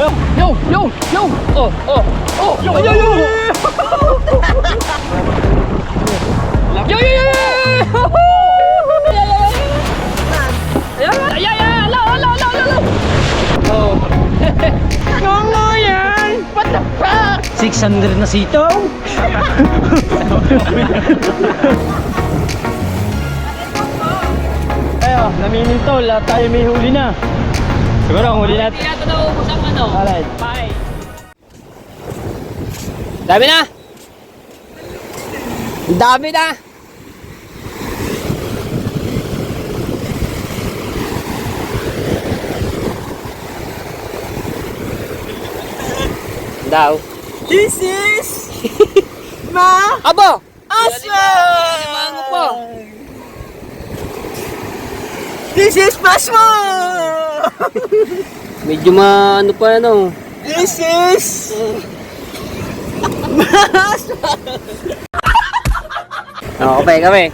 Yo, yo, yo. Oh, oh, oh. Yo, yo, yo. Yo, yo, yo. Ay, ay, ay. Alo, alo, alo, alo. Oh. Ngongo yan. What the fuck? 600 na sitaw. Ayo, naminintol. Lahat tayo may huli na. Siguro ang huli natin. Hindi natin nauubos ang ano. Alright. Bye. Dami na. Dami na. Daw. This is ma Abo. aswa. Limango po. This is pasmo. Medyo ano pa ano. This is Oh, kape. Wait.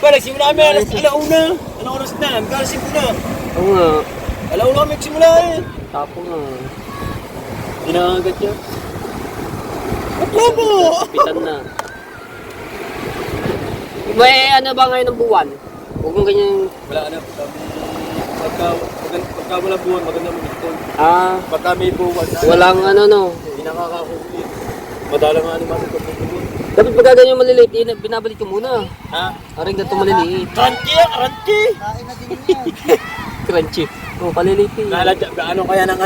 Pa, nagsimula kami alauna. Anong oras na? Magkalasing ko na. Oo nga. Alauna kami nagsimula eh. Tapo nga. Tinangagat niya. Ako Pitan na. May ano ba ngayon ng buwan? Huwag mong ganyan. wala na. Pagka wala buwan, maganda mag-istol. Ah, Pagka may buwan, walang ano no. hindi nakakahuli. Madala nga naman ito pagbubuwan. Dapat pagka ganyan maliliit, binabalik ko muna. Ha? Aring ganito maliliit. Crunchy! Crunchy! Crunchy. Oh, paliliit eh. Ano kaya ng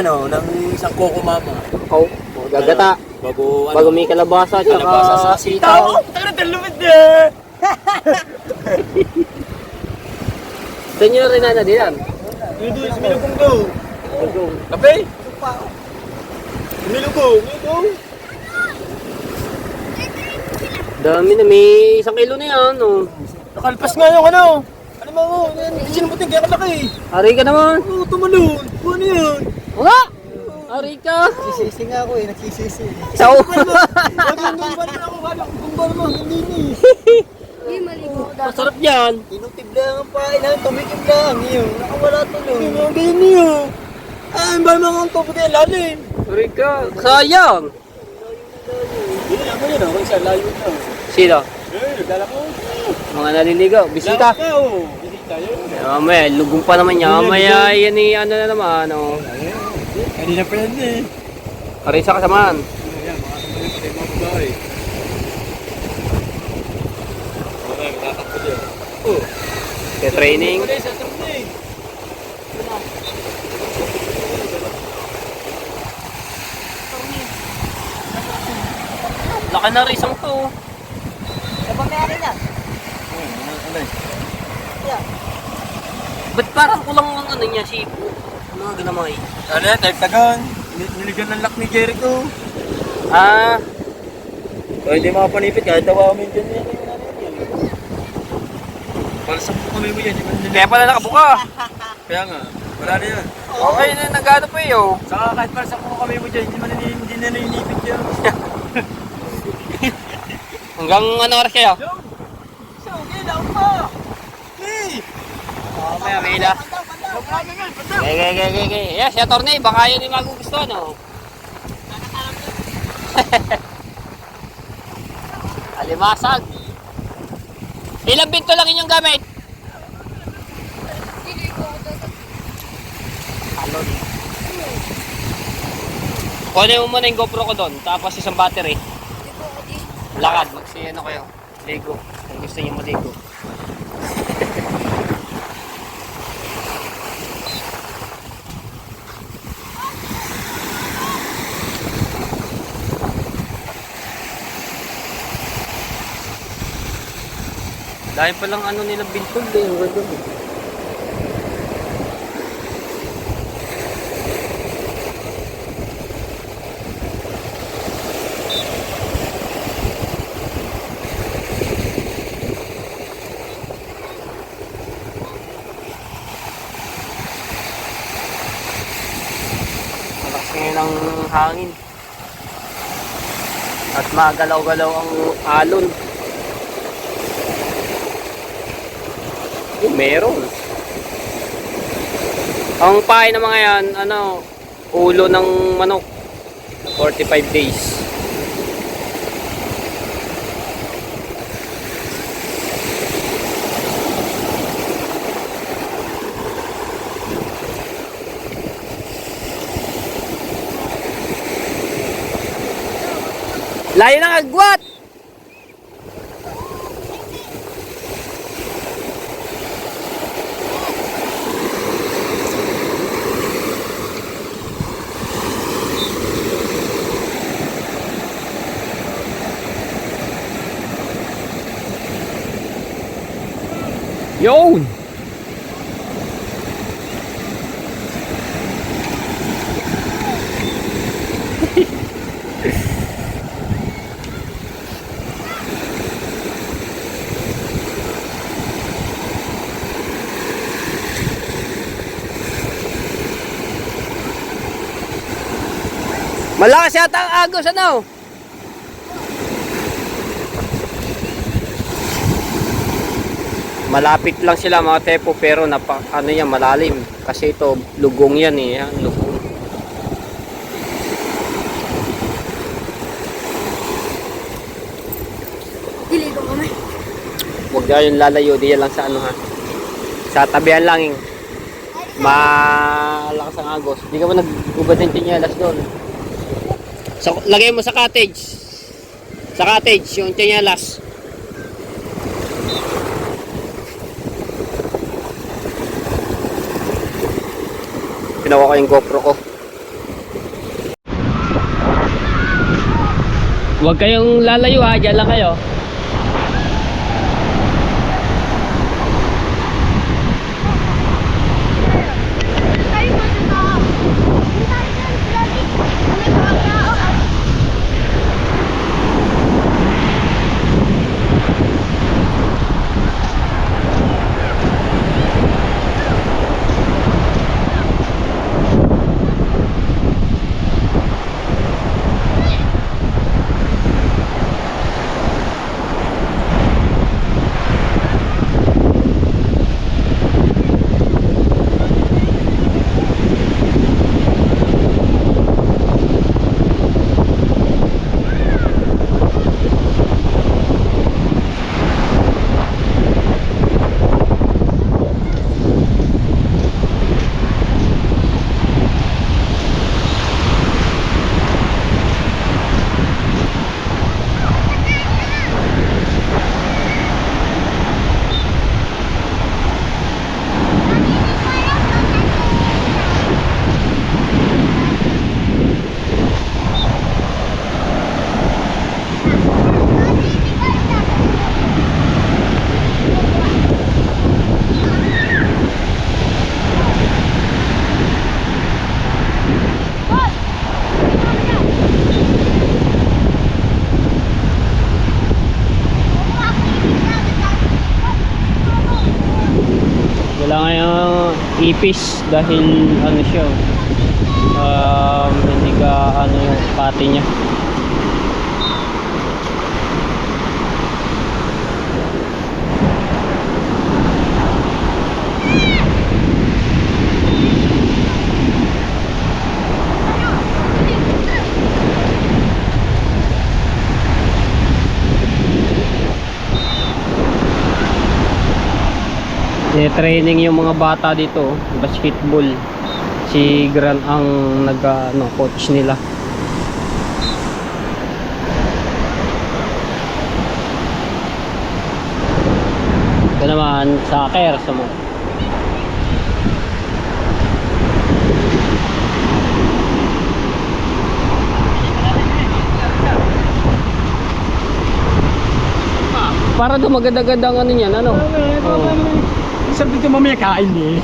isang Coco Mama? Oh, gagata. Bago may kalabasa at kalabasa sa saka sitaw. Tayo na talumid eh! Ito nyo rin na din yan. Minugong daw. Kape? Minugong. Dami na, may 1 kilo na yan. Oh. Nakalpas nga yung ano. Ano ba mo? Sinubutin kaya kalaki. Ari ka naman. Oo, tumalun. Ano yan? Wala! Ari ka! Sisisi nga ako eh, nagsisisi. Sao! Wag yung gumba na ako, wala akong gumba naman, hindi ni. Masarap yan. Tinutib lang ang pain namin, tumikib lang. Yun, nakawala tuloy. Yung ganyan niyo. Ah, ba mga ang topo tayo lalim. Ari ka! Sayang! Hindi na ako yun, ako isa layo na. Sino? Nagdala ko. Mga naliligaw. Bisita. Bisita yun. Mamaya, lugong pa naman niya. Mamaya, yan eh, ano na naman. Oh. Kanina pa yan eh. Ari sa kasamaan. Ayan, mga sumali pa tayo mga babae. Okay, matatakbo dyan. Oh. Kaya training. Wala sa training. Laki na rin isang to. Ano Ba't parang kulang ang ano niya, sipo? Mga ganamay. Ano yan, tagan. Niligan ng lock ni Jericho. Ah, O hindi makapanipit kahit tawa kami dyan yan. Para sa kami mo yan. kaya pala nakabuka. Kaya nga, wala na yan. Okay na, nag-ano pa eh, oh. Saka kahit para sa kami mo dyan, hindi na nainipit yan. Hanggang ano oras kayo? So, okay, daon pa. Hey! Oh, may amila. Okay. Yeah, si Atty. Baka yun yung magugustuhan, oh. Alimasag. Ilang pinto lang inyong gamit? Alon. Kunin mo muna yung GoPro ko doon, tapos isang battery. Lakad, ano kayo. Ligo. Kung gusto niyo maligo. Dahil palang ano nila bintol eh. Ang ganda eh. Malakas ngayon ang hangin. At magalaw-galaw ang alon. Meron. Ang pahay ng mga yan, ano, ulo ng manok. 45 days. Layo ng agwat! Yun! Malakas yata ang agos, ano? Malapit lang sila mga tepo, pero ano yan, malalim. Kasi ito, lugong yan eh. Yan, lugong. Diligo kami. Huwag na yung lalayo, diyan lang sa ano ha. Sa tabihan lang yung malakas ang agos. Hindi ka ba nag-ubad ng tinyalas doon? So, lagay mo sa cottage. Sa cottage, yung tinyalas. Pinawa ko yung GoPro ko. Huwag kayong lalayo ha, dyan lang kayo. Tayo mo dito. Tayo dyan, lagi. May mga tao. Wala ngayong ipis dahil ano siya, hindi ka ano yung pati niya. Training yung mga bata dito, basketball. Si Gran ang coach nila. Ito naman soccer sa mo. Para daw maganda-ganda ang ano niyan, ano? Sabi ko mamaya kain eh.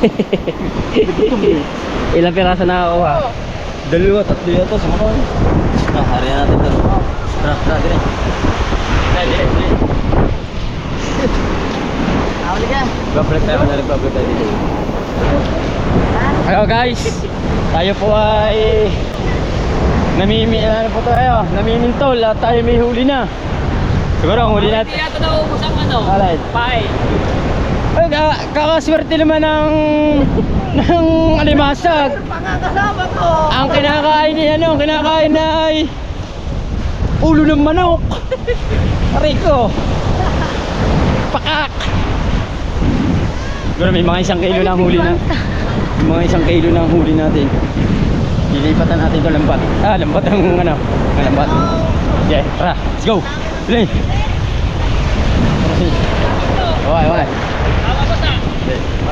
Ilang piraso na ako ha? Dalawa, tatlo yata sa mga. Hari natin ito. Tara, dire. Awali ka. Babalik tayo na rin, babalik tayo dito. Hello guys, tayo po ay namimintol at tayo may huli na. Siguro ang huli natin. Hindi natin naubos ang ano, Alright. pae. Ay, kakaswerte naman ng alimasag. Pangangasama ko. Ang ang kinakain ay ulo ng manok. Rico. Pakak. Pero may mga 1 kilo na ang huli na. May mga 1 kilo na ang huli natin. Lilipatan natin ito lambat. Lambat ang ano. Ang lambat. Okay, tara. Let's go. Bilay. Okay, okay.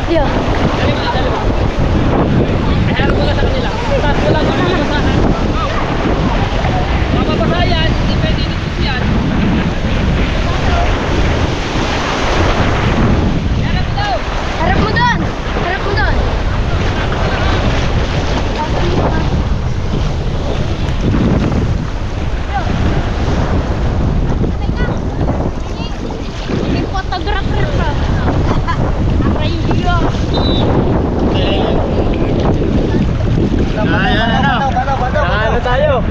Yo. Harap mo na sa kanila. Tatlo lang kami basahan. Mababasa yan, hindi pwede nito yan. Harap mo daw! Harap mo doon! Harap mo doon! May photographer pa. Radio. Ayan, ano tayo?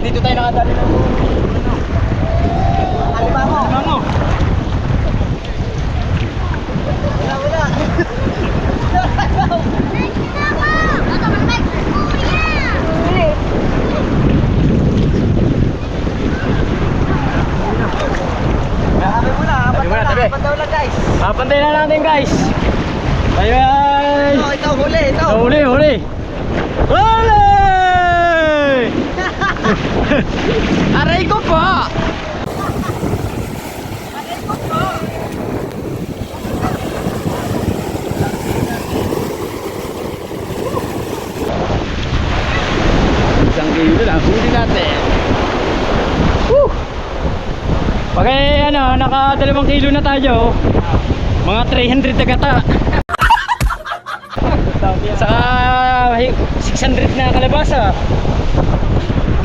Dito tayo nakadali ng alimango. Wala. Tabi. Pataw lang guys. Pantay na natin guys. Bye-bye. Ito, huli, ito. Huli! Huli! Aray ko po! Isang kilo lang, huli natin. Woo! Pag ano, naka 2 kilo na tayo, mga 300 na gata. Saka 600 na kalabasa.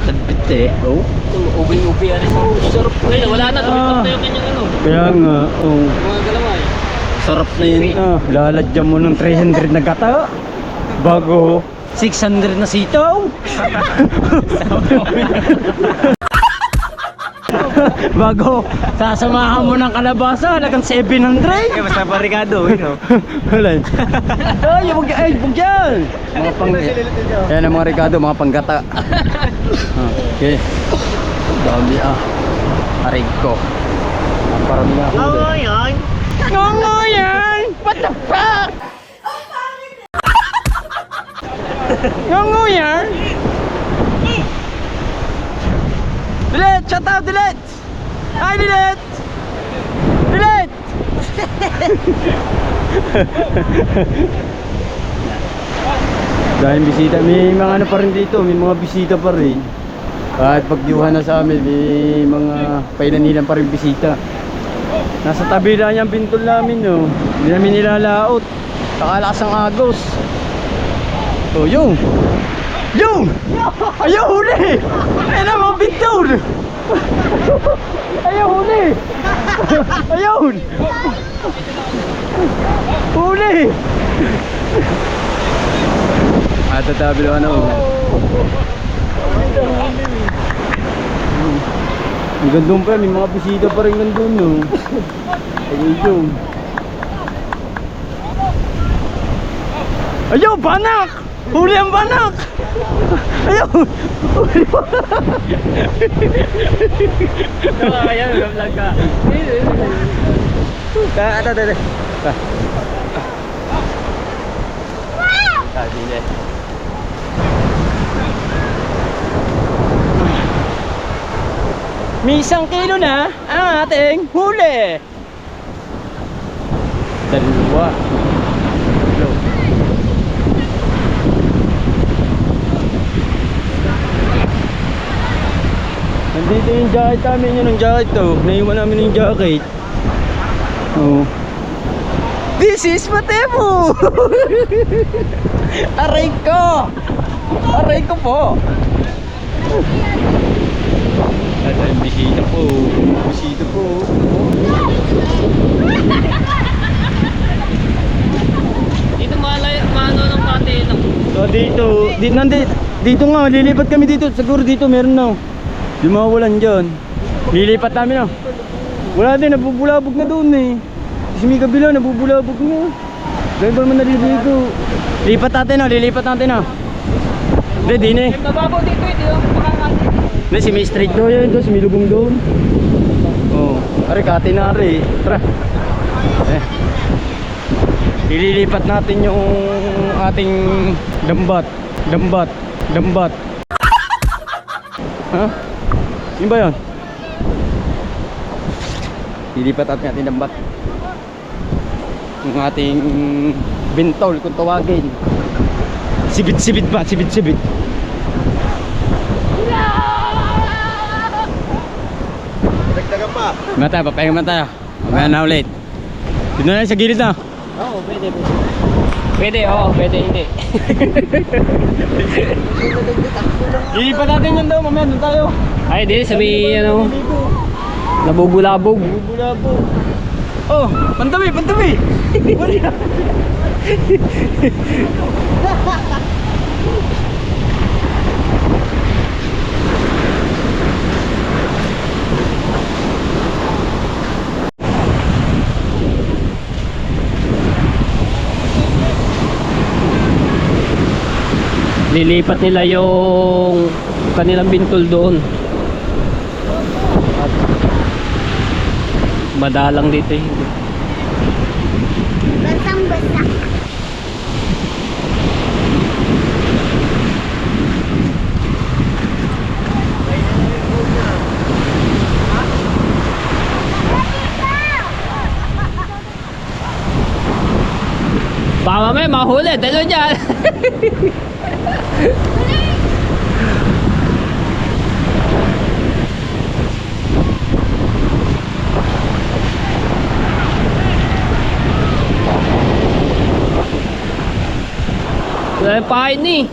Tadbit eh. Oh. Ubing-ubi yan. Sarap po yun. Wala na. Tumipat na yung kanyang ano. Kaya nga, oh. Mga galaway. Sarap na yun. Laladyan mo ng 300 na gata. Bago 600 na sitaw. Bago sasamahan mo ng kalabasa, halagang 700. Basta barikado, yun o. Wala. Ay, huwag yan. Mga pang... Yan ang mga Ricardo, mga panggata. Okay. Dami arig ko. Parang nga huli. Ay. Ngongo yan! What the fuck? Ngongo yan! Delete! Shut up! Delete! Hi! Delete! Delete! Dahil bisita, may mga ano pa rin dito, may mga bisita pa rin. Kahit pagdiuhan na sa amin, may mga pailanilan pa rin bisita. Nasa tabi lang yung bintol namin, no. Hindi namin nilalaot. Kakalakas ang agos. Oh, yung! Yung! Ayaw huli! Ayun na mga bintol! Ayaw huli! Ayun! Huli! Tatabi lang ano. Ang gandun pa, may mga bisita pa rin gandun, no. Ayun. Ayaw, banak! Huli ang banak! Ayaw! Huli pa! Ayan, vlog ka. Ito. Dile. May 1 kilo na ang ating huli. 2. Nandito yung jacket namin, yun ang jacket to. Naiwan namin yung jacket. Oh. This is Matemo! Aray ko! Aray ko po! Ay, bisita po. Bisita po. Dito maano ng pati. So dito nga, lilipat kami dito. Siguro dito meron na. Di mawawalan dyan. Lilipat namin na. Wala din, nabubulabog na doon eh. Si Mika Bila, nabubulabog na. Dahil ba naman naliligo. Lilipat natin na. Hindi, di na eh. Mababaw dito eh, di ba? Makakati. Hindi, si may straight daw yun, doon, si may lubong doon. Oo. Are, kati na are. Tara. Eh. Ililipat natin yung ating dambat. Dambat. Ha? Yun ba yun? Lilipat natin ating dambat. Yung ating bintol kung tawagin. Sibit ba? Sibit. Dagdagan pa. Mata, papahinga man tayo. Mamaya na ulit. Dito na sa gilid na. Oo, pwede. Pwede, oo, pwede, hindi. Lilipat natin yun daw, mamaya doon tayo. Ay, di, sabi, ano, nabubulabog. Bulabog. Oh, pantabi. Lilipat nila yung kanilang bintol doon. At madalang dito eh. Basang-basa. Baka mamaya mahuli, dalo dyan. Wala yung pain eh.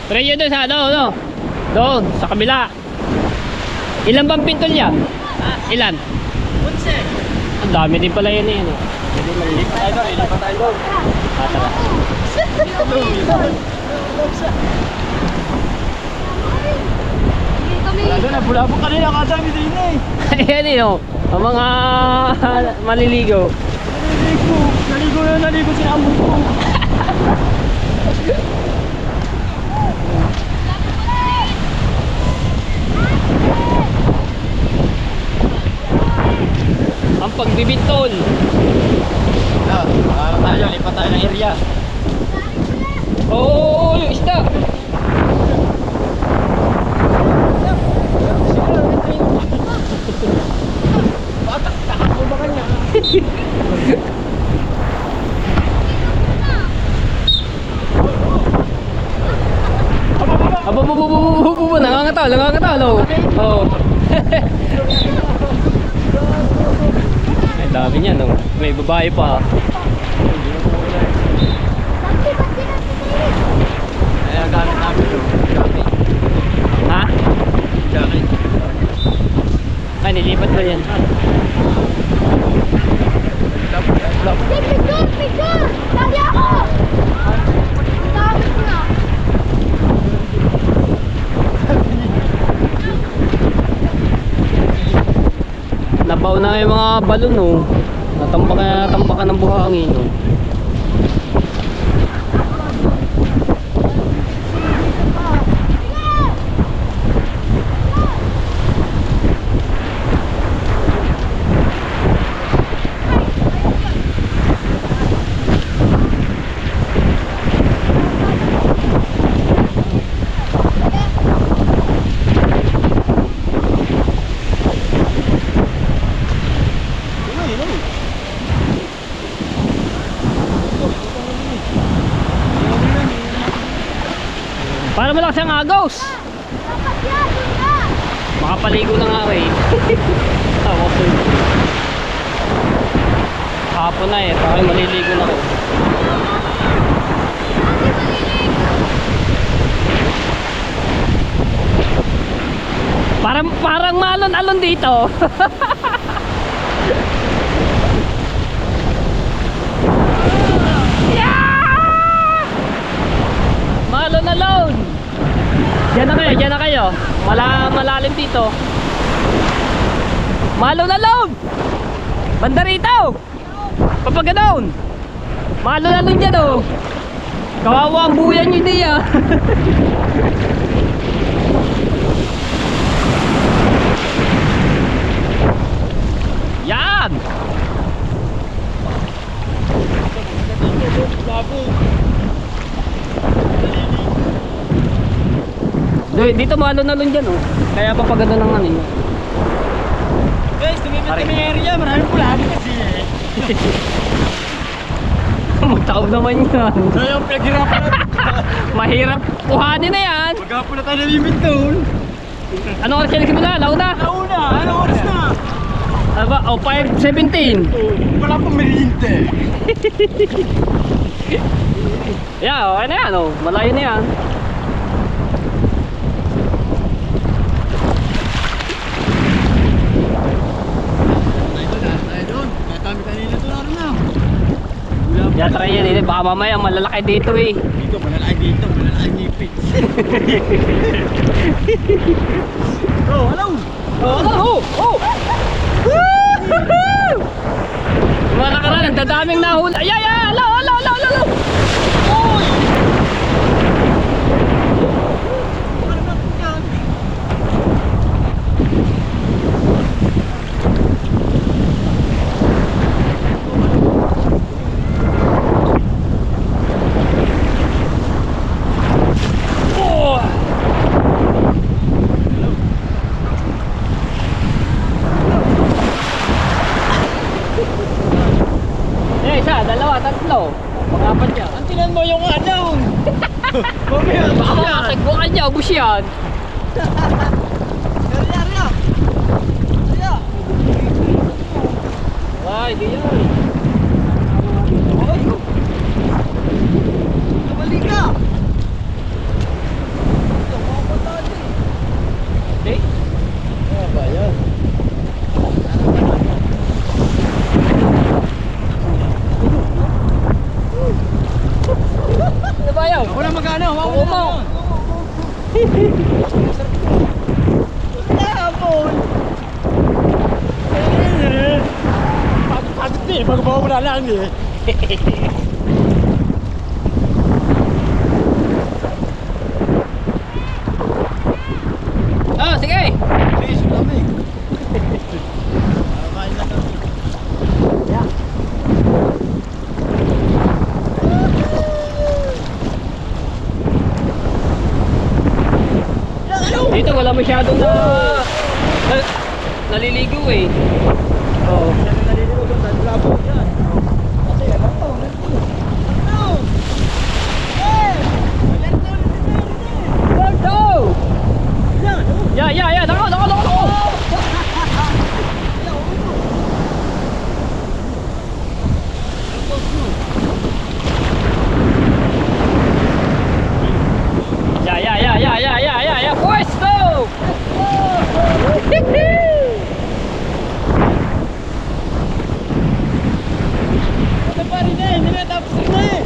Try nyo doon sa ano? Doon, sa kabila. Ilan bang pintol yan? Ilan? 11. Ang dami din pala yan eh. Ano? Lilipat tayo doon. Tara. Wala doon, bulabog kanina, kasami din eh. Ayan eh, oh. Ang mga maliligo. Naligo si amo ko. Ang pagbibintol. Lipat tayo ng area. Oo, yung isda. Aba, nangangatal. Oh. Ay, dami niyan, no. May babae pa. Ayan, gamit namin yun. Ha? Jacket. Ay, nilipat ba yan? Picture! Sabi ako! Sabi ko na. Nabaw na yung mga balon, oh. Natampakan ng buhangin, oh. Para malakas ang agos. Dapat yan, doon ka! Makapaligo na nga, eh. Tawa ko yun. Hapon na eh, parang maliligo na ako. Parang malon-alon dito. Yeah! Malon-alon. Diyan na kayo. Malalim dito. Malon-alon. Banda rito. Papaganoon. Malon-alon dyan oh. Kawawa ang buyan nyo di ah. Yan! Dito malon-alon dyan oh. Kaya papaganda ng ano yun. Guys, tumipid kami area. Maraming pulabi kasi eh. Magtaob naman yan. So yung pinaghirapan natin. Mahirap kuhanin na yan. Maghapo na tayo na limit doon. Ano oras yan nagsimula? Launa? Nauna, ano oras na? Ano ba? Oh, 5:17. Wala pang meriente. Yeah, okay na yan oh. Malayo na yan. Tayo doon. Kami kanina doon na. Yeah, try yan eh. Baka mamaya malalaki dito eh. Dito, malalaki ngipit. Oh, hello. Oh! Mga nakaraan, ang dadaming nahula. Yeah! Hello! Oy! Ano ba yan? Oh! Isa, dalawa, tatlo. Pag-apat yan. Antinan mo yung ano. Mamaya, Baka makatagbukan niya, ubus yan. Ay, di yan. Balik ka. Okay. Ano ba yan? Ano ba yun? Wala magana, wala Oo mo. Pagod na eh, magbawa mo na lang eh. Oh, sige. Please, kami. Kain na kami. Dito wala masyadong naliligo eh. Oo. Naliligo doon, dahil labo yan. Kasi alam to, Go! Yeah. Nako. Yeah. Boys, go! Ano pa rin eh, hindi na tapos na eh.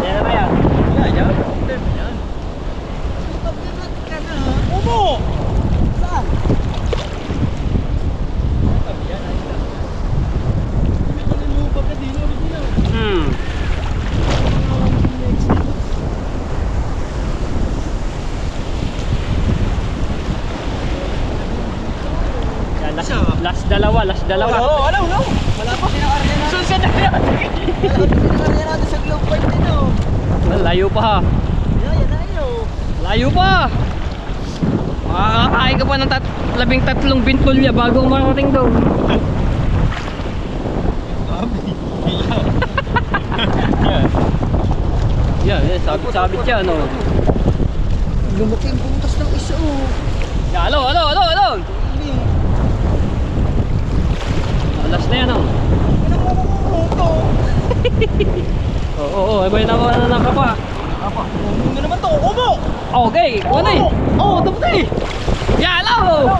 Yan na ba yan? Yan. Yan. Umo! Saan? Yan, ayos lang. May kalulupa ka din, original. Yan, last dalawa. Wala. Wala pa. Sunset na yan. Wala natin sa globe point din oh. Layo pa ha. Yan na. Layo pa. Makakakain ka pa ng 13 bintolya bago marating doon. Yan, sabit yan oh. Lumaki yung butas ng isa oh. Yeah, hello. Alas na yan oh. to. Oo, iba yung nakuha na nakapa. Apa? Ano naman to? Umo! Okay, ano eh? Oh, tapos eh! Yalo!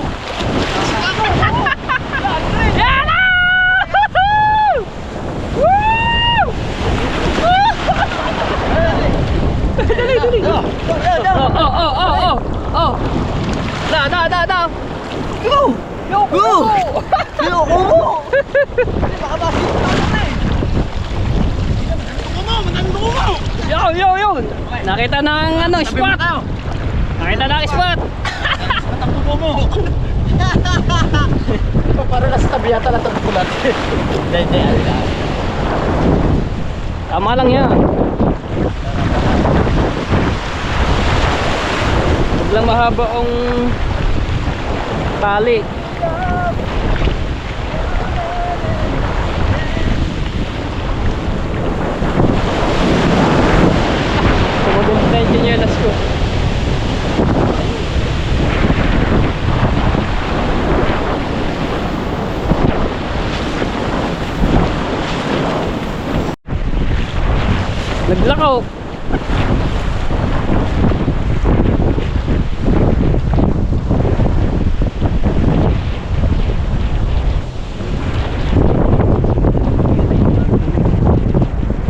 Yalo! Woo! Dali, dali. Oh. Da. Go! Go! Yo, umo! Baka bakit na eh! Umo! Matando umo! Yo. Nakita ng ano, spot. Nakita ng spot. Matando umo! Para nasa tabi yata lang tabi kulat. Hindi. Tama lang yan. Huwag lang mahaba ang tali. Tumagod na yung chinelas ko. Naglakaw.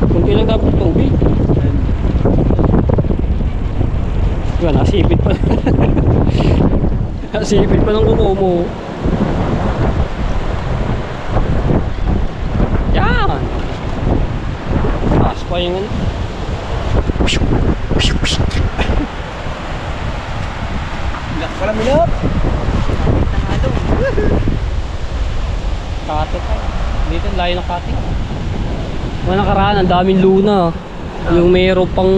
Kunti lang dapat tubig. Diba, nasipit pa. Nasipit pa ng kuko mo. Yan. Taas pa yung ano. Walang minap! Kate pa. Dito, layo ng kate. Mga nakaraan, ang daming luna. Yung mayroon pang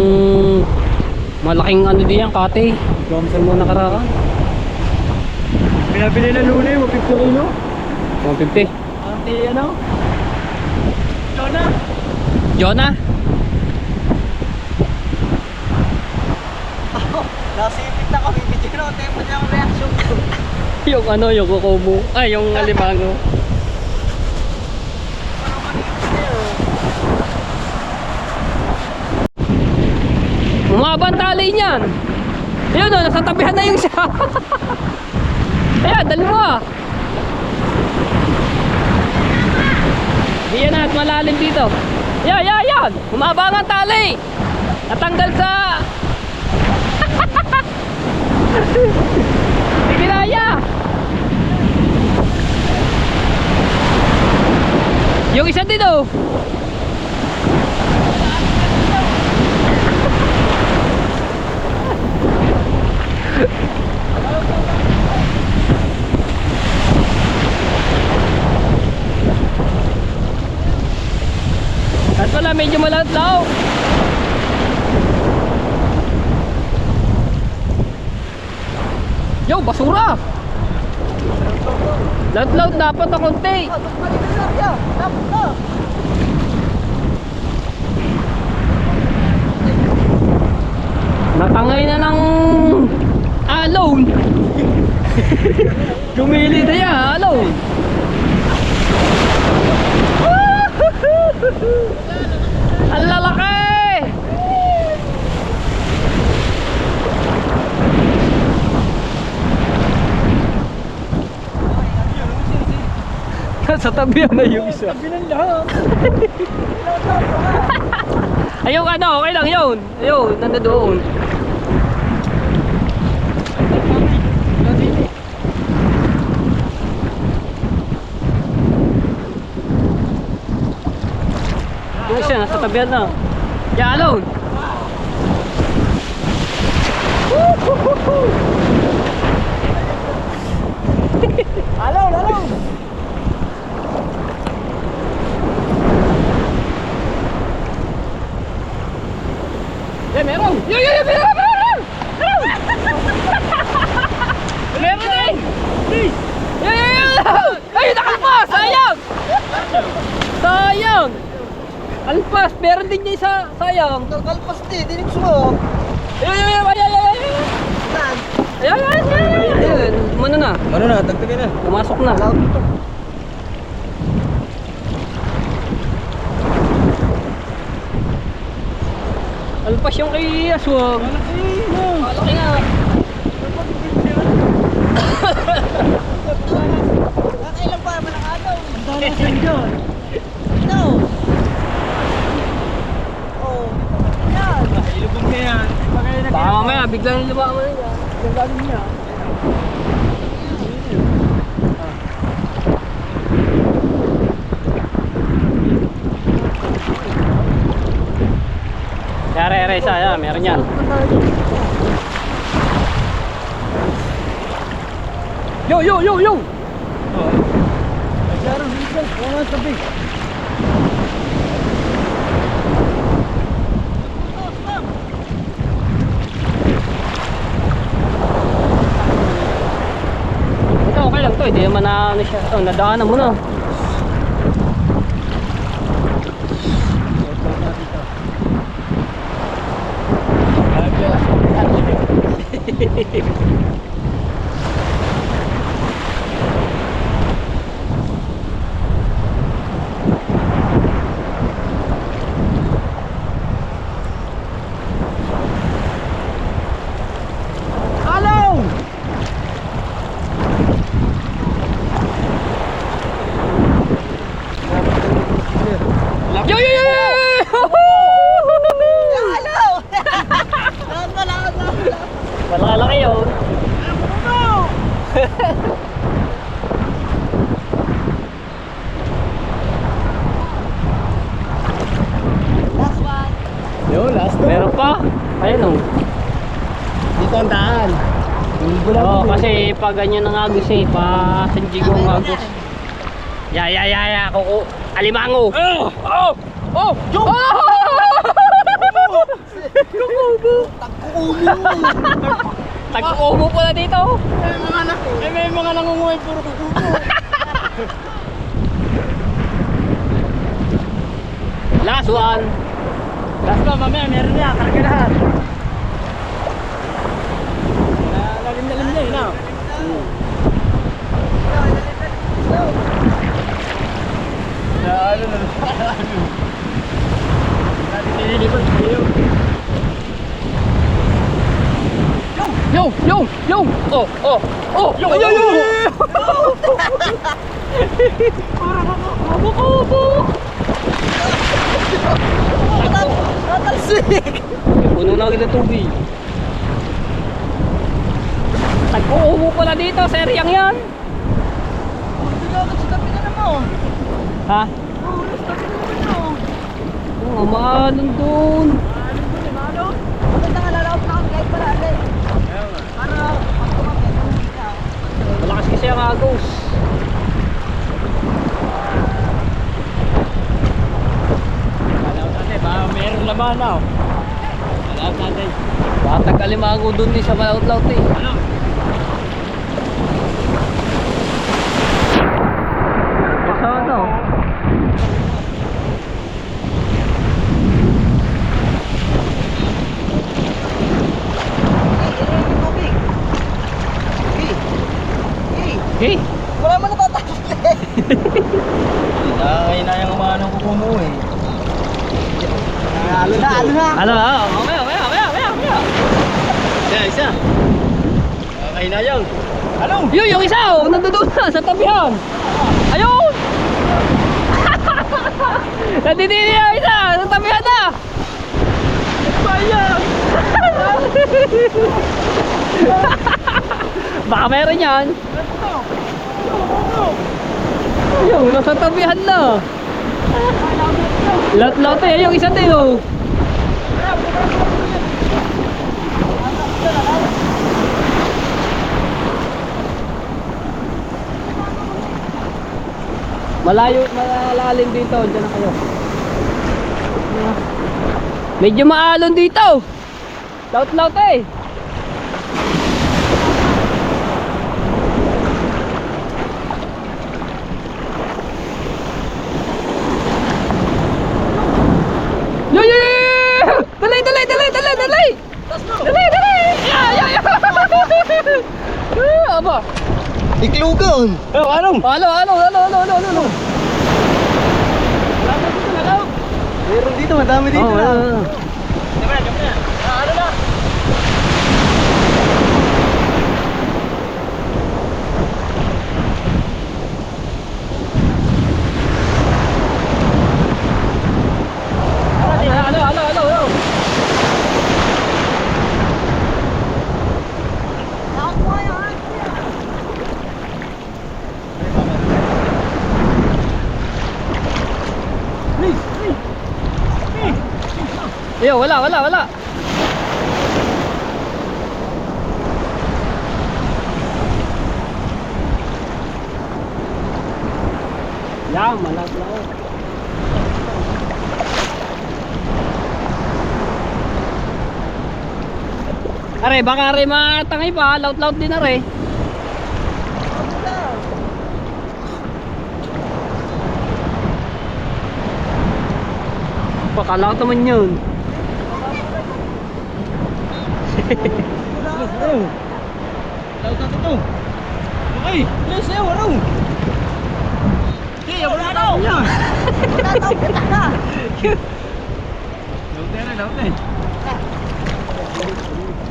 malaking ano diyan, kate. Saan mo nakaraan? Pinabili na luna yung 50 kilo. 150. Ante, ano? Jonah! Jonah? Nasipit na kami, video na. Tempo niya ang reaction ko. Yung ano, yung kukumo. Ay, yung alimango. Umabang tali niyan. Ayun o, nasa tabihan na yung isa. Ayan, dalawa. Diyan na at malalim dito. Yan. Umabang ang tali. Natanggal sa... Hindi kinaya. Yung isa din oh. At wala, medyo malatlaw. Yo, basura. Laut-laut dapat na konti. Natangay na ng alone. Gumili na yan, alone. Ang lalaki. Sa tabi na yung isa. Tabi ng lahat. Ayun ano, okay lang yun. Ayun, nandoon. Yung isa, nasa tabihan na. Yeah, alone. Alon! Eh, meron! Meron! Meron din! Ay, nakalpas! Sayang! Sayang! Alpas! Meron din niya isa! Sayang! Kalpas di, dinig sumo. Ayun! Ano na? Ano na, tagtagin na. Pumasok na. Lampas yung kay Aswang. Malaki nga. Nakailan pa naman ang araw. Ang dami sa inyo. Ito. Oh, yan. Ilubog niya yan. Baka mamaya, biglang lumaman niya. Biglang galing niya. Yare, saya, meron yan. Yo, yo, yo, yo! Meron dito. Wala tabi. Ito, okay lang to. Hindi naman na ano siya. Oh, nadaanan mo na. Yo, yo, yo, yo! Hello! Lahat. Malalaki yun. Last one. Yo, last to. Meron pa? Ayun o. Dito ang daan. Oo, kasi pag ganyan ang agos eh, pa sanjigo ang agos. Ya, kuko. Alimango. Oh! Oh! Oh! Tag-uubo pala dito. May mga nangunguhay puro kukupo. Last one. Last to, mamaya meron niya. Karga lahat. Lalim niya yun, no? Ano na? Yo, yo, yo. Oh, oh, oh. Yo, yo, yo. Natalsik! Puno na agad ng tubig. Tag-uubo pala dito, seryang yan. Dagat sa tabi na naman. Ha? Oh, sa tabi na naman. Oh, maalon doon. Maganda nga lalaot na kami kahit parali. Para pag kumapit, Malakas kasi ang agos. Alam natin, baka meron laman na. Alam natin. Baka tag-alimango doon din sa malaut-laut eh. Ano? Basta ano? Okay. wala man natatakot eh. Nakakaina yung mga anong kuko mo eh. Halo na. Ano? Mamaya. Isa. Nakakaina yan. Ano? Yun, yung isa oh, nandoon na sa tabihan. Ayun! Nanditili na isa, sa tabihan na. Bayan! Baka meron yan. Ayun, nasa tabihan na. Laut-laut eh, yung isa din oh. Malalim dito, dyan na kayo. Medyo maalon dito. Laut-laut eh. Yo! Dali! Dali! Aba. Iklugon. Oh, anong? Ano? Meron dito, madami dito na. Ano na? Ano? Ako yan. Yo, wala. Yan, malat na ako. Are, baka are matangay pa, laut-laut din are. Pakalaot naman yun. Laut na ito. Okay, please, ayaw, araw. Hey, wala na ako. Wala tao kita na. Laut na.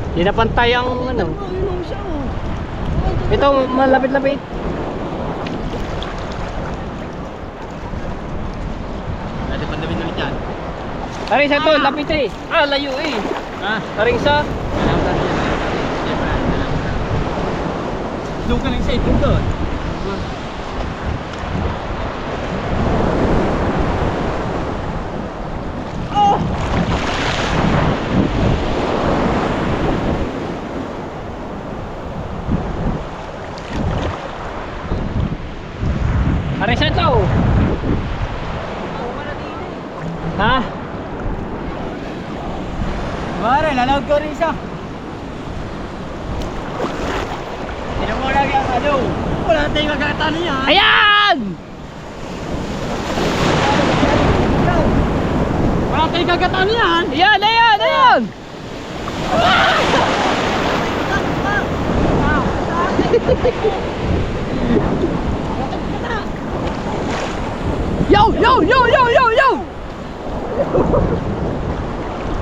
Hindi na pantay ang ano. Ito, malapit-lapit. Pwede pandawin ulit yan. Taring sa to, lapit eh. Ah, layo eh. Ha? Taring sa. Doon ka lang sa ito doon. Taring sa to. Ha? Mare, lalaot ko rin isa. Hindi mo lagi ang ano. Wala tayong magkakatalo yan. Ayan! Wala tayong magkakatalo yan. Ayan! Yo!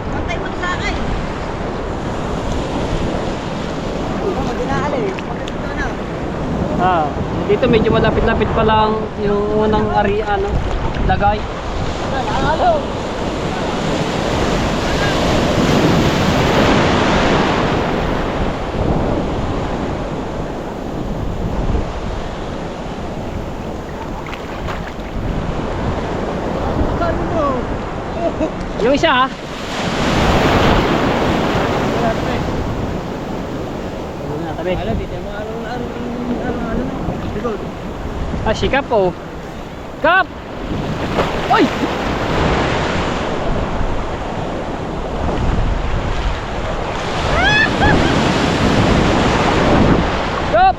Pantay mo sa akin. Mag-inaali. Magkakita na. Ah, dito medyo malapit-lapit pa lang yung unang ano, lagay. Yung isa ah. Tabi. Ah, si Kap oh. Kap! Oy! Kap!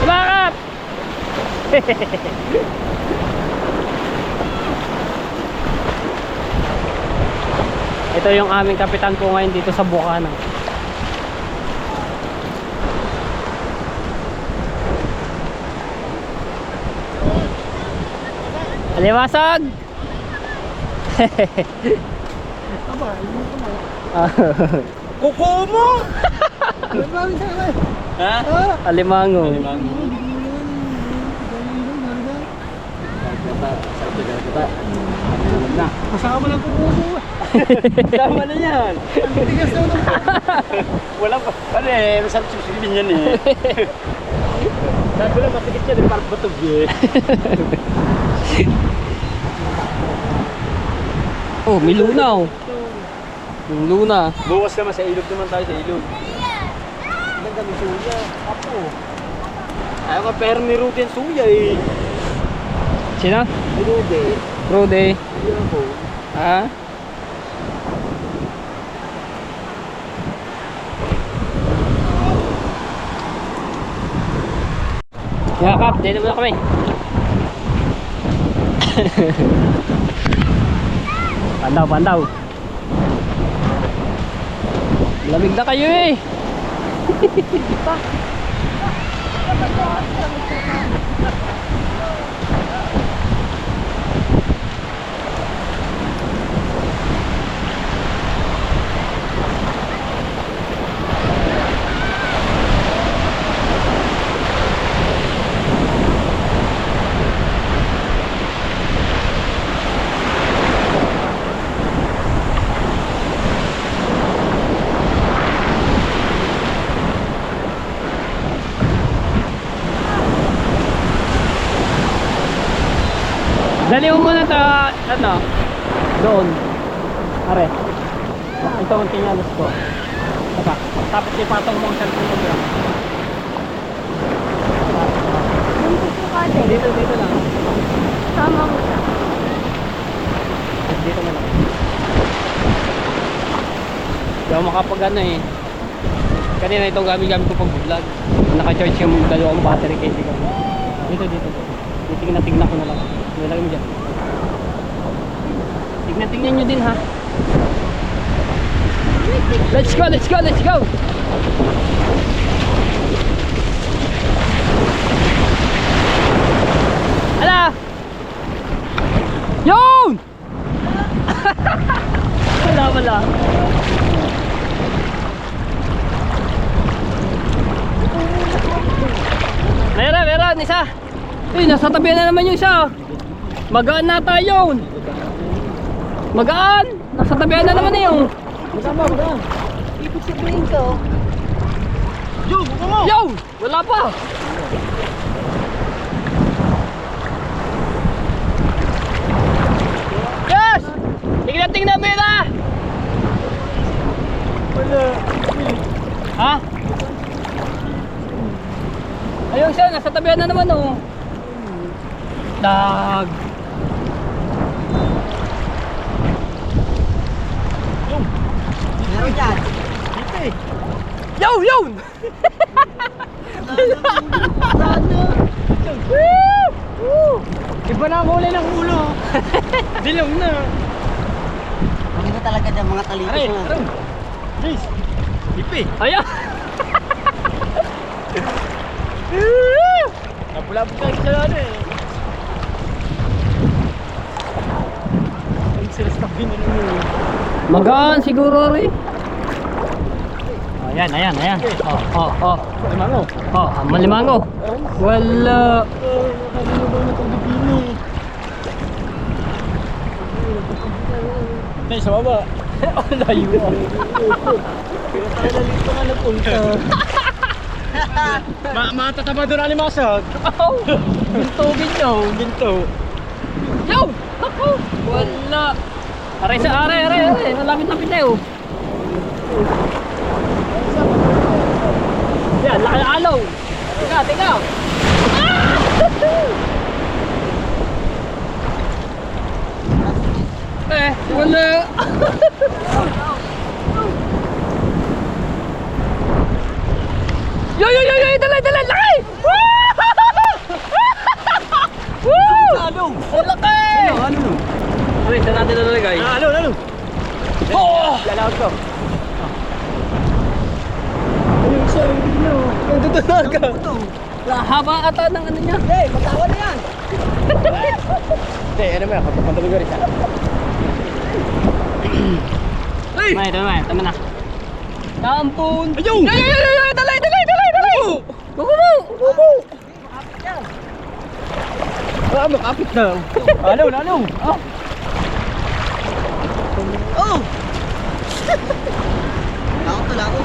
Diba, Kap? Ito yung aming kapitan po ngayon dito sa Bukana. Aliwasag! Kuko mo! Ha? Alimango. Kasama lang kuko mo. Kasama na yan. Tigas na naman. Wala pa. Ano eh, masarap susubin yan eh. Sabi ko lang matikit yan eh, parang batog eh. Oh, may lunaw. Yung luna. Bukas naman sa ilog naman tayo sa ilog. Ang dami suya. Apo. Ayaw ka pero ni Rudy ang suya eh. Sino? Ni Rudy. Rudy. Yan po. Ha? Yakap, dito muna kami. Pandaw. Lamig na kayo eh. Dali mo muna ta, ano, doon. Are. Ito ang tinyalos ko. Tapa. Tapos ipatong mo ang cellphone mo dyan. Buntis mo ka ate. Dito lang. Sama mo siya. Dito na lang. Hindi ako makapag ano eh. Kanina itong gamit ko pag vlog. Naka-charge yung dalawang battery kay Tiga. Dito. Tingnan ko na lang. Nilagay mo dyan. Tingnan nyo din ha. Let's go! Ala! Yun! Wala. Meron, isa. Nasa tabi na naman yung isa. Magaan na tayo. Magaan. Nasa tabi na naman na yun. Magaan. Ibig sabihin ko. Yo! Wala pa. Yes! Tingnan mo yun ah! Wala. Ha? Ayun siya, nasa tabihan na naman oh. Dag. Meron dyan. Yun! Iba na ang kulay ng ulo. Dilaw na. Maganda talaga dyan mga talitos na. Guys, ipi. Ayan! Napulabot ka sa ano eh. Ang sinasabi na naman. Magaan siguro rin. Ayan. Oh. Limango. Oh, malimango. Wala. Nay, sa baba. Ang layo ah. Pero tayo na dito nga napunta. Matataba doon ang limasag. Oh, bintugin nyo. Ginto. Yo! Ako! Wala. Are. Malapit-lapit tayo. Yan, laki ng alaw. Tingnan. Wala. Yo, dala, laki! Woo! Ano? Ang laki! Ano? Ay, saan natin nalagay? Ano? Oh! Lalawag ko. Ayun siya, hindi nyo. Ang tutunaga. Haba ata ng ano niya. Hey, magkawa na yan. Hindi, ano mo yan? Kapag rin siya. Ay! Tama na. Kampun! Ayun! Dalay! Kukumo! Makapit na. Lalo. Oh! Lako.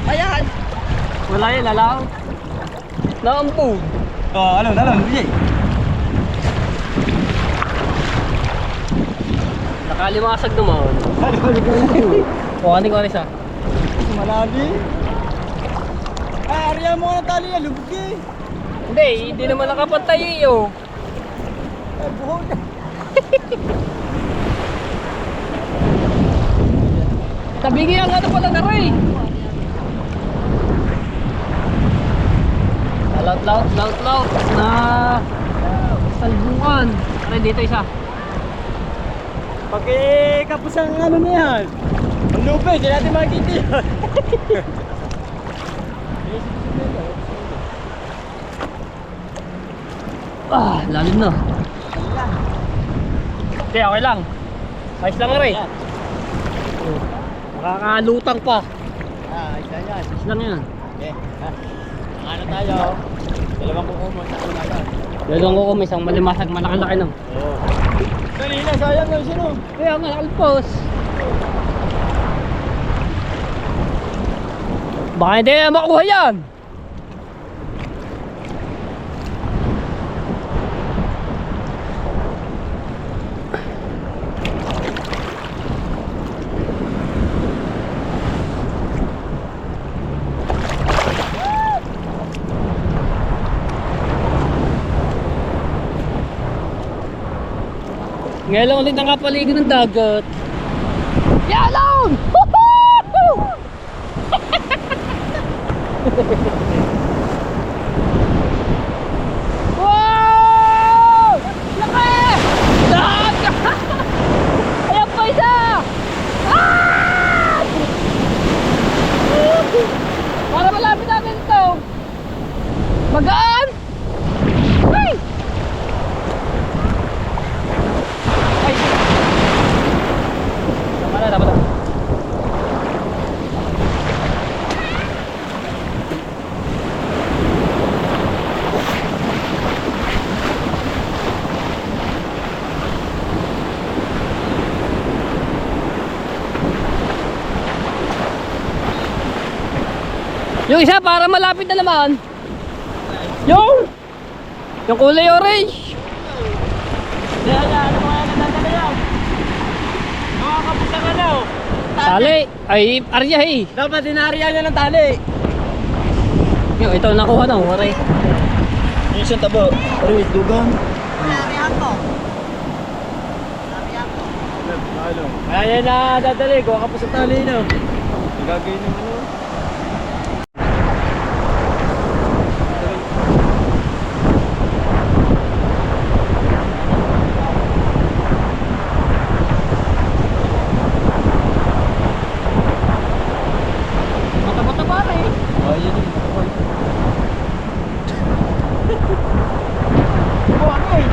Ayan. Wala yan, lalaw. Nakampun. Lalo. Bigay. Nakalimasag naman. O, aning oras ah. Malabi. Ay, ariya mo na tali yan. Lubog eh. Hindi naman nakapantay eh oh. Ay, buhok. Tabigi ang ano pala na rin. Laut. Na salbungan. Aray, dito isa. Kapos ang ano na yan. Ang lupay, di natin makikita yan. Lalim na. Hindi, okay lang. Ayos lang rin. Makakalutang pa. Isa yan. Ayos lang yan. Okay. Ano tayo? Dalawang kukumot sa unagan. Dalawang ko may isang malimasag malaki-laki nang. Oo. Kanina, sayang nga sino. Kaya nga, alpos. Baka hindi na makuha yan. Ngayon lang ulit nakapaligo ng dagat. Yalon! Woohoo! Wow! Laki! Dagat! Ayan pa isa! Ah! Para malapit natin ito. Magaan! Ay! Ay! Tama na, dapat na. Yung isa para malapit na naman. Yung kulay orange. Ano mo yan? Nagdadala yan. Makakapos lang ano. Tali. Ay, arya eh. Dapat dinariyan niya ng tali. Yung ito nakuha na, waray. Yung isang tabo. Ano yung dugang? Dinariyan ko. Dinariyan ko. Ano? Kaya na dadali. Kuha ka po sa tali no. Nagagay ng ano? Mata-mata pare. Ayun yun. Kuha ko eh.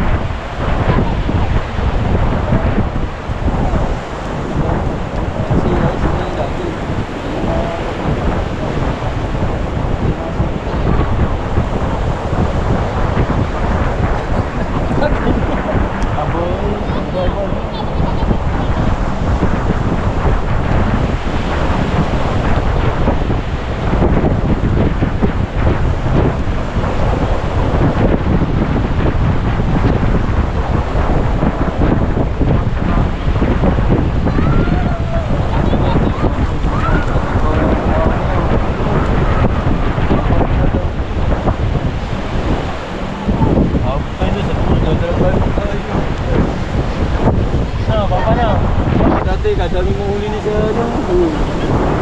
Dati, kadami mo huli ni sa ano.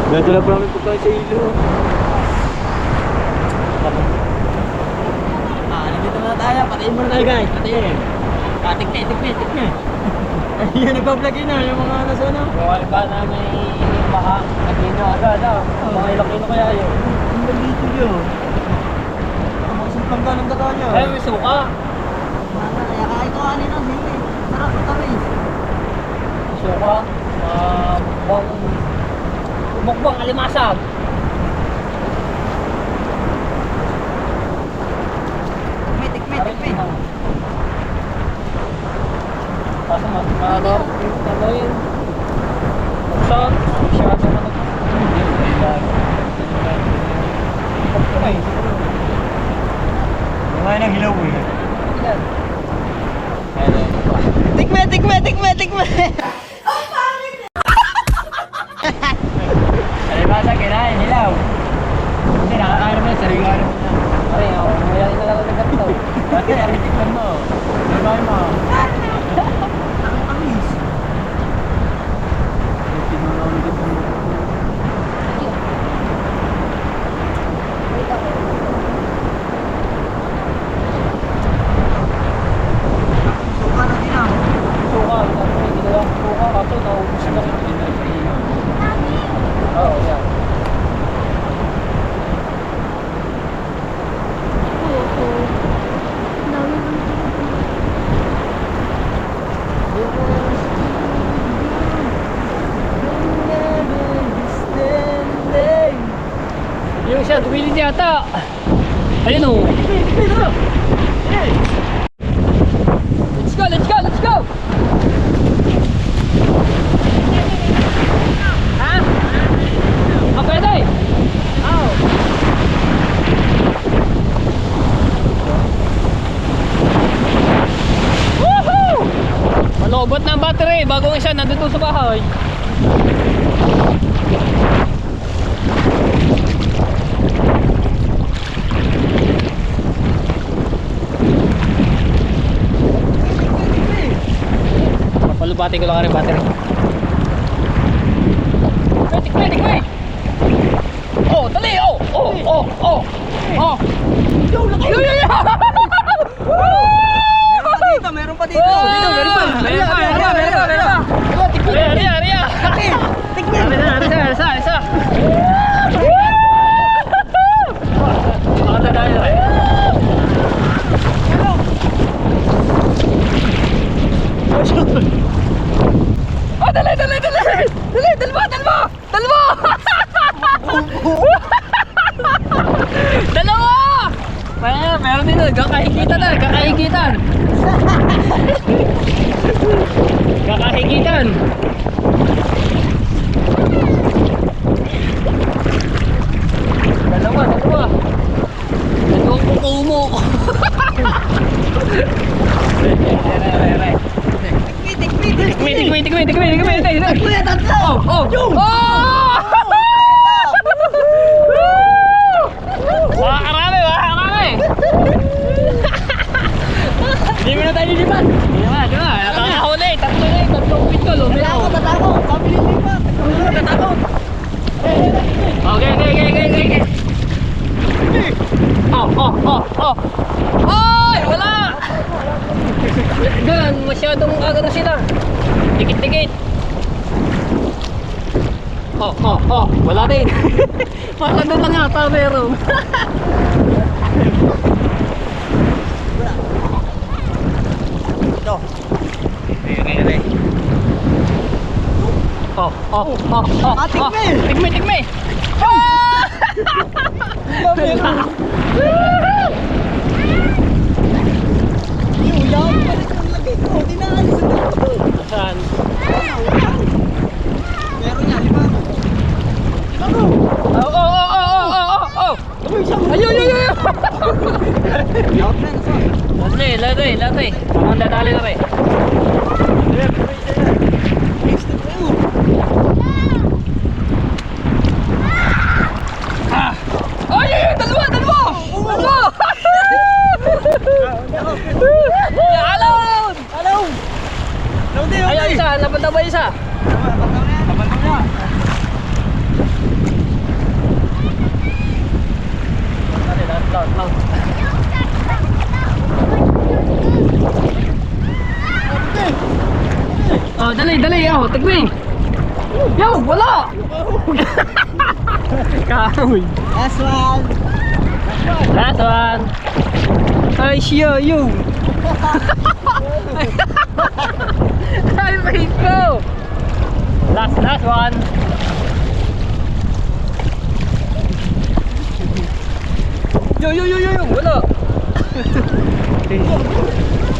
Dadala pa namin pagkain sa ilo. Nandito na tayo. Patayin mo na tayo guys. Patayin. Tikme. Ayun, nagpa-vlog yun na. Yung mga nasa ano. Kung ba na may baka nagino agad mga ilang kilo kaya yun. Ang bandito yun. Ang simpang ka ng data niya. Ay, may suka. Kaya kahit ko kanina. Sige. Sarap na tamis. Suka. Mukbang alimasag. Tikme. Kaso mag-ador yung taloyin. Buksan. Masyado na Kumain ng hilaw eh. Tikme. Alibasa, kinain, hilaw. Hindi, nakakain mo, sarigarin mo na. Ay, ako. Mayroon na lang ulit ito. Dati, aritikman mo. Sabay mo. Ang tamis. Suka na din ah. Suka. May ginawang suka. Kaso naubos na rin. Oo, yan. Yung siya, dumilid yata. Ayun o. Let's go! Ha? Ah, pwede? Oo. Woohoo! Malobot na ang battery. Bagong isa, nandito sa bahay. lupati ko lang rin battery. Tikme, tikme! Oh, dali! Oh! Oh! Oh! Oh! Oh! Yo! Yo! Yo! Yo! Meron pa dito. Meron pa. Tikme! Aria! Tikme. Arisa! Makata tayo eh. Oh, dali! Dalawa! Meron din na, kakahigitan. Kakahigitan. Dalawa. Dalawang kuko mo. Tikmi. Tatlo. Oh! Makakarami. Hindi mo na tayo lilipat. Di ba? Nakakahuli. Tatlong pistol. Tatakot. Pabili pa. Tatakot. Okay. Oh. Ay, wala. Gan, masyadong agad sila. Dikit. Oh, wala din. Parang doon lang ata meron. Ito. Re. Oh. Tikme. Saan? Meron yan, lima. Oh. Ayun. Out na, nasa. Latoy. Parang dadali na rin. Ay, dalawa! Alon! Ayun, isa, napanta ba isa? Abantong niya. Lang. Oh, dali, tikmi. Yo, wala. Kahoy. Last one. I show you. I made go. Last one. Yo, wala.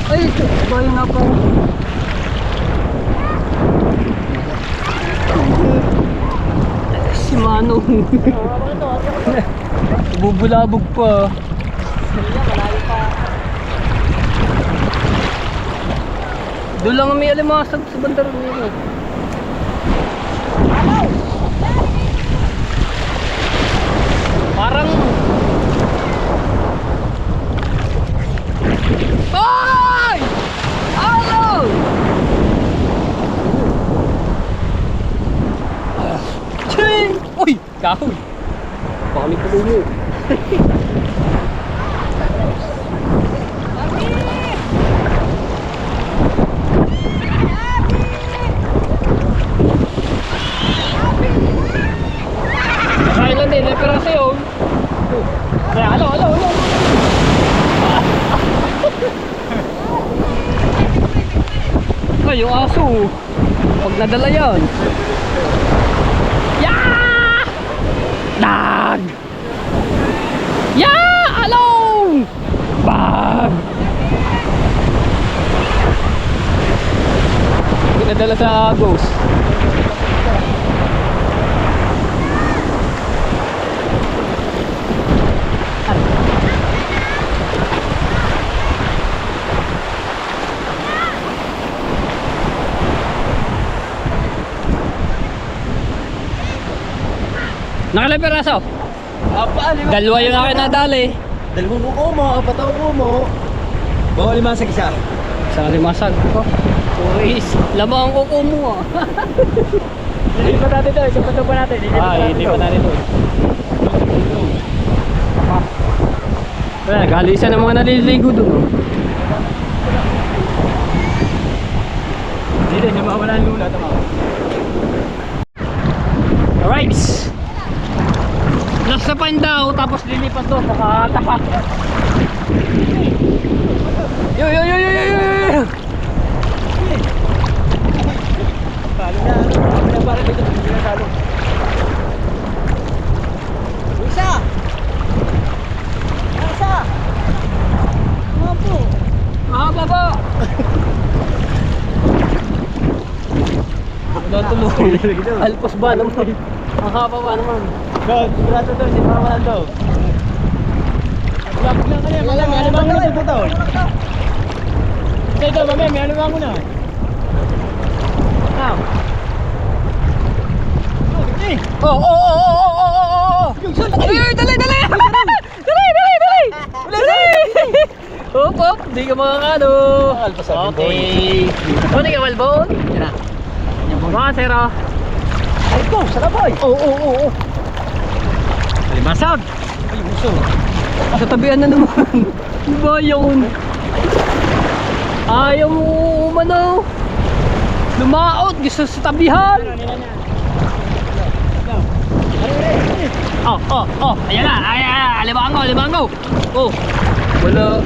Ay, bayo na po. Si Manong. Bubulabog pa. Doon lang may alimasag sa bandar nila. Parang ay! Alo! Ching! Uy! Kahoy! Baka may tulumo. Kaya lang din, pero sa'yo. Kaya, alo. Ay, yung aso. Pag nadala yan. Yeah! Dag! Yeah! Along! Bag! Nadala sa ghost. Nakailang peraso? Lima. Dalawa yung akin nadali. Dalawang kuko mo, apat ang kuko mo. Bawal limasag isa. Sa limasag ko. Uy, lamang ang kuko mo ah. Lilipat natin to. Isupunto pa natin. Hindi pa natin ito. Wala, galisan ng mga naliligo doon. Oh. Hindi, namawala ang lula. Tama. Alright. Nasa Pandaw, tapos lilipat doon. Nakatapat. Yo, yo, yo, yo, yo, yo. Talo na. Talo na para dito. Hindi na talo. Isa! Isa! Mga po. Mahaba ba? Wala tuloy. Alpos ba naman? Mahaba ba naman? Doon, sigurado doon. Hindi makawalan doon. Wala lang ka na. May alimang mo na dito doon. Ito, mamaya, may alimang mo na. Now. Oh, oh, oh, oh, oh, oh, oh, oh. Ay, dali, dali. Dali, dali, dali. Dali. Hop, hop. Di ka makakano. Okay. Ano ka, Malbon? Yan na. Mga sero. Ay, go, sarap boy. Oo, oo, oo. Limasag. Ay, muso. Sa tabihan na naman. Ano ba yun? Ayaw mo umano. Lumaot. Gusto sa tabihan. Oh, oh, oh. Ayan na. Ayan na. Alimango, alimango. Oh. Wala.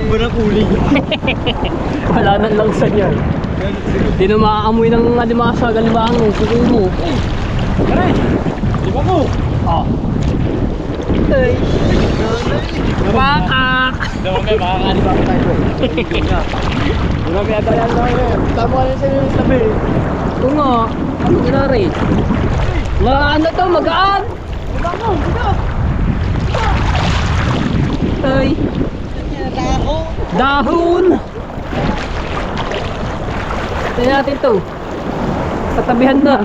Wala kuling. Wala nang langsa niyan. Hindi na maaamoy ng alimasag, alimango. Siguro. Pare, di ba ko? Oh. Ay. Pakak. Daw may makakaliba ko tayo. Wala may adayan lang eh. Tama ka rin sa yung tabi. Oo nga. Ano ginari? Ano to? Magaan? Ay. Dahon. Tignan natin to. Sa tabihan na.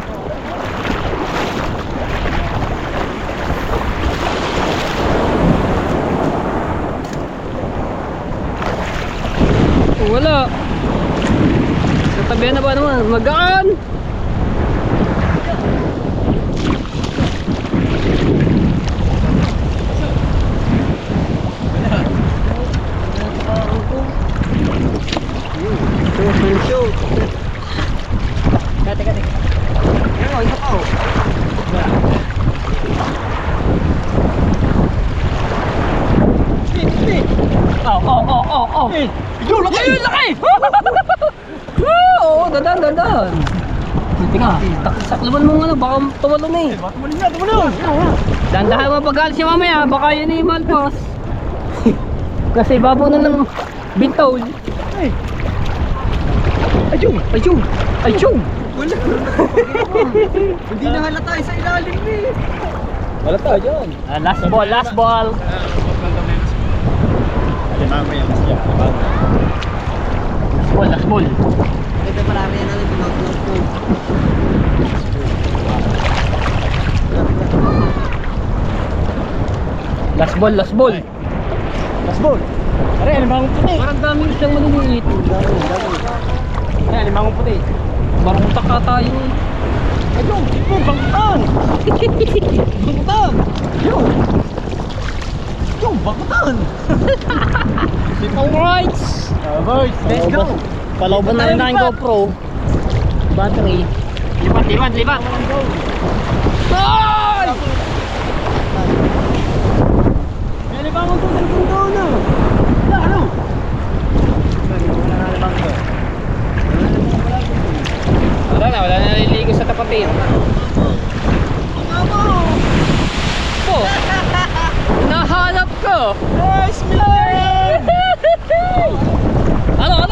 Wala. Sa tabihan na ba naman? Magaan. Kate. Ano, isa pa oh. Oh, oh, oh, oh, oh. Yung laki! Ay, laki! Oo, dadan, dadan. Buti nga, sakluban mo nga, baka tumalon eh. Tumalon! Dandahan mo pag-alis siya mamaya, baka yun eh, malpas. Kasi babo na ng bintol. Ay! Ayun! Ayun! Ayun! Wala! Hindi na halata sa ilalim eh! Halata dyan! Last ball, last ball. Alimang yan siya. Last ball, last ball. Ito marami yan natin pinag-vlog ko. Last ball, last ball. Last ball! Pare, alimang puti! Parang daming isang maliliit. Pare, alimang puti! Parang taka tayo eh. Ayun! Ayun! Bangkutan! Bangkutan! Ayun! Ayun! Bangkutan! Alright! Boys, let's go! Palauban na rin na yung GoPro. Battery. Lipat, lipat, lipat! Ay! May alimang puti sa pundo na! Wala, ano? Wala na alimang puti. Wala na naliligo sa tapatin. Po! Nahanap ko! Nice, Miller! Ano?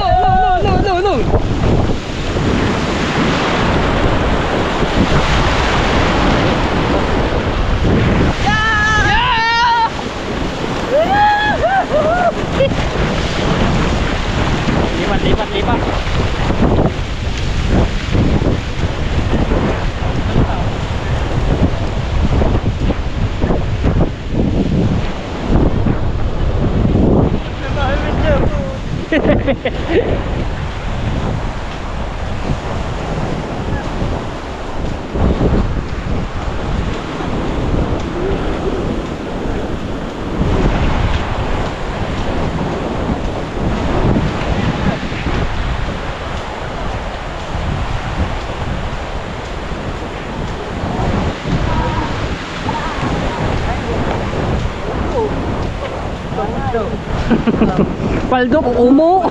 Lipat. Paldo, umo.